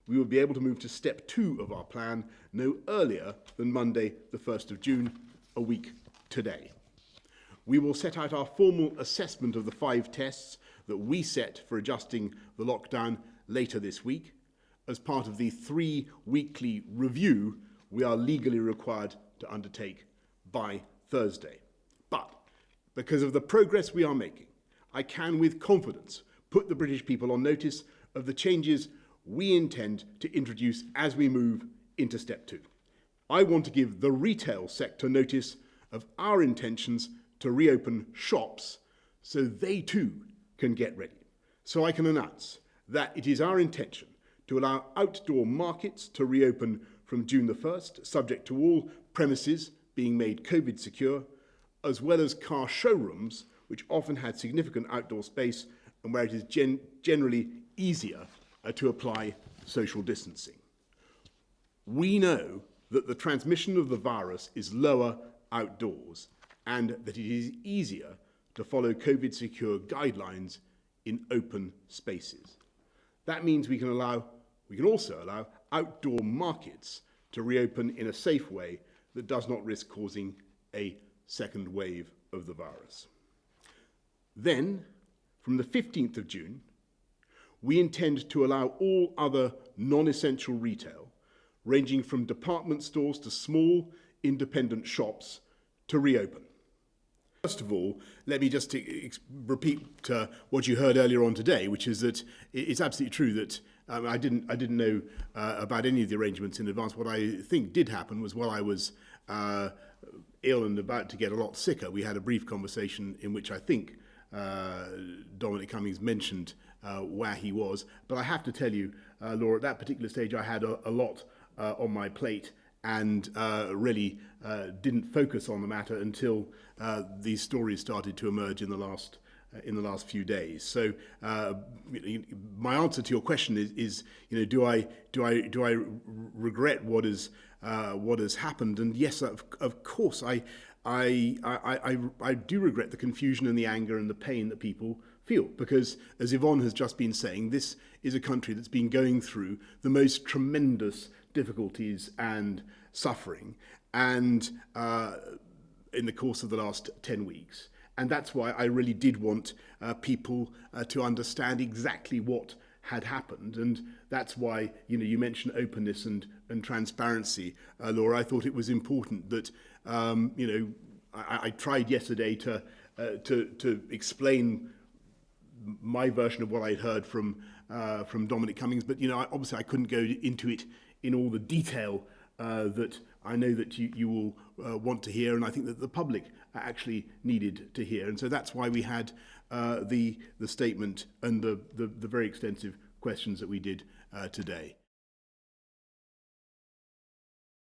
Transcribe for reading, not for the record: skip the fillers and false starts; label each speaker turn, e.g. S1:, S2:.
S1: we will be able to move to step 2 of our plan no earlier than Monday, the 1st of June, a week today. We will set out our formal assessment of the 5 tests that we set for adjusting the lockdown later this week. As part of the 3-weekly review we are legally required to undertake by Thursday. But because of the progress we are making, I can with confidence put the British people on notice of the changes we intend to introduce as we move into step 2. I want to give the retail sector notice of our intentions to reopen shops so they too can get ready. So I can announce that it is our intention to allow outdoor markets to reopen from June the 1st, subject to all premises being made COVID secure, as well as car showrooms, which often had significant outdoor space and where it is generally easier to apply social distancing. We know that the transmission of the virus is lower outdoors and that it is easier to follow COVID secure guidelines in open spaces. That means we can also allow outdoor markets to reopen in a safe way that does not risk causing a second wave of the virus. Then, from the 15th of June, we intend to allow all other non-essential retail, ranging from department stores to small independent shops, to reopen. First of all, let me just repeat what you heard earlier on today, which is that it's absolutely true that I didn't know about any of the arrangements in advance. What I think did happen was while I was ill and about to get a lot sicker, we had a brief conversation in which I think Dominic Cummings mentioned where he was. But I have to tell you, Laura, at that particular stage I had a lot on my plate and really didn't focus on the matter until these stories started to emerge in the last few days. So my answer to your question is do I regret what has happened? And yes, of course, I do regret the confusion and the anger and the pain that people feel, because as Yvonne has just been saying, this is a country that's been going through the most tremendous difficulties and suffering and in the course of the last 10 weeks. And that's why I really did want people to understand exactly what had happened. And that's why, you mentioned openness and transparency, Laura. I thought it was important that, I tried yesterday to explain my version of what I'd heard from Dominic Cummings, but obviously I couldn't go into it in all the detail that I know that you will want to hear, and I think that the public actually needed to hear. And so that's why we had the statement and the very extensive questions that we did today.